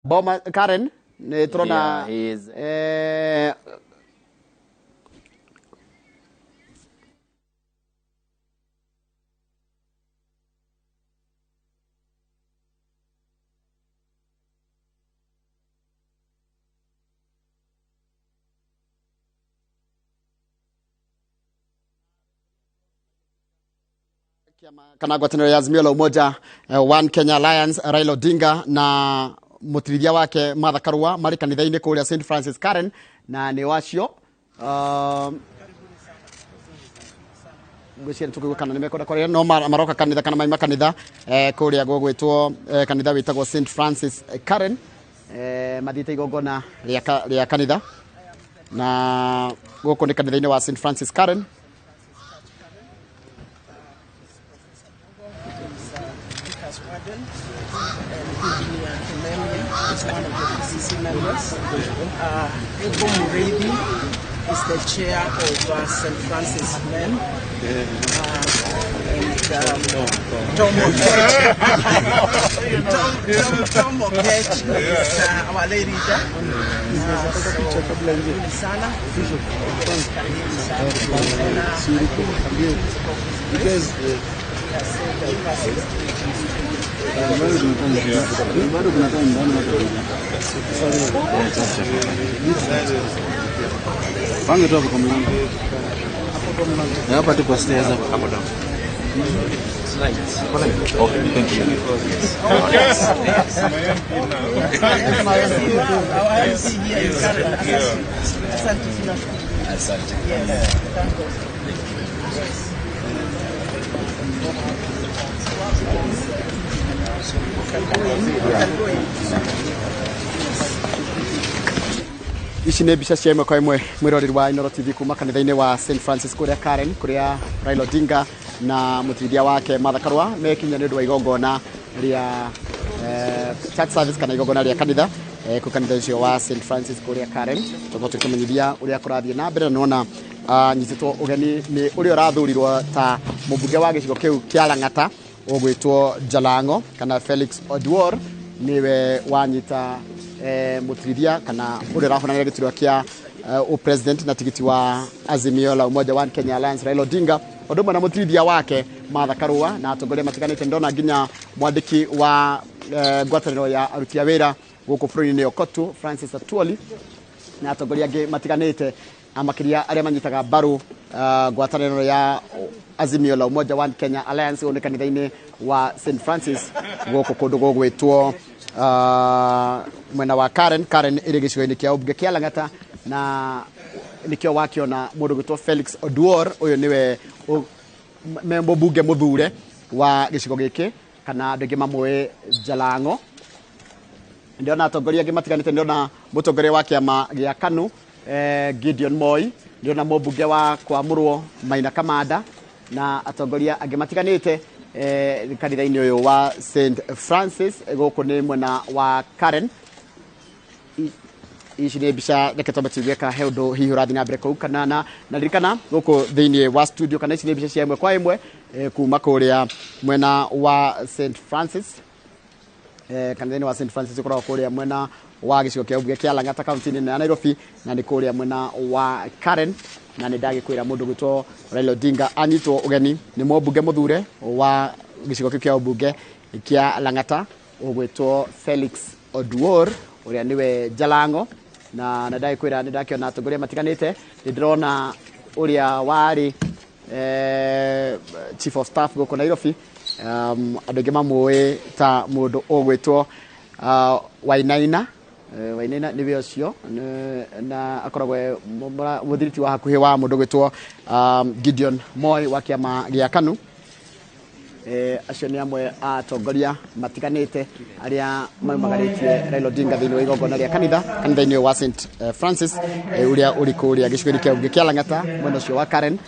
Boma Karen ni turona kana gwataniro ya Azimio la Umoja One Kenya Alliance Raila Odinga na mutirithia wake Martha Karua mari kanitha-ini kuria St Francis Karen na ni wacio gwicira tukugukana nimekoda korea no maroka kanitha kana maima kanitha kuria gugwitwo kanitha witagwo St Francis Karen mathite igongona ria kanitha na guku ni kanitha-ini wa St Francis Karen. Is one of the PCC members. Ebo Muredi is the chair of St. Francis Men. And Tom Okech is our lady leader. Sana. Pange tu hapo kwa mlango. Na hapa tuko stairs hapo down. Slides. Okay, thank you. Ici nä mbica cia imwe kwa imwe mwiroreri wa Inooro TV kuma kanitha-ini wa St Francis kuria Karen kuria Raila Odinga na mutirithia wake Martha Karua mekinya nä ndå wa igongona ria church service kana igongona ria kanitha ku kanitha ucio wa St Francis kuria Karen tuko tukimenyithia uria kurathie na mbere nona nyititwo ugeni ni uria urathurirwo ta mubunge wa gicigo kiu kia Lang'ata ugwitwo Jalango kana Felix Oduor niwe wanyita mutirithia kana uri rahona giturwa kia president na tigiti wa Azimio la Umoja One Kenya Alliance Raila Odinga odumwe na mutirithia wake Martha Karua na atongoria matiganite ndona nginya mwandiki wa ngwataniro ya aruti a wira guku bururi-ini Okotu Francis Atwoli na atongoria angi matiganite amakiria aria manyitaga baru ngwataniro ya Azimio la Umoja One Kenya Alliance one kanitha-ini wa St Francis guku kundu gugwitwo mwena wa Karen iri gicigo-ini kia ubunge kia Lang'ata na nikio wakiona mundu gwitwo Felix Oduor uyu niwe membo bunge muthure wa gicigo giki kana andu angi mamwe Jalango ndiona atongoria angi matiganite ndiona mutongoria wa kiama gia KANU Gideon Moi ndiona mubunge wa Kwamurwo Maina Kamanda na atongoria angi matiganite kanitha-ini uyu wa St Francis guku ni mwena wa Karen. Ici nä mbica reke twambe tuge ka he undu hihi urathi na mbere kuu kana na ririkana guku thiini wa studio kana ici nä mbica cia imwe kwa imwe kuma kuria mwena wa St Francis kanitha-ini wa St Francis ukoragwo kuria mwena wa gicigo kia ubunge kia Lang'ata kaunti-ini ya Nairobi na ni kuria mwena wa Karen na ni ndagikwira mundu gwitwo Raila Odinga anyitwo ugeni ni mubunge muthure wa gicigo kia ubunge kia Lang'ata ugwitwo Felix Oduor uria niwe Jalango na ndagikwira ni ndakiona atongoria matiganite ndirona uria wari chief of staff guku Nairobi andu angi mamwe ta mundu ugwitwo Wainaina niwe ucio na akoragwo muthiriti wa hakuhi wa mundu gwitwo Gideon Moi wa kiama gia KANU acio ni amwe atongoria matiganite aria maumagaritie Raila Odinga thiini wa igongona ria kanitha-ini wa St Francis uria uri kuria gicigo kia ubunge kia Lang'ata mwena ucio wa Karen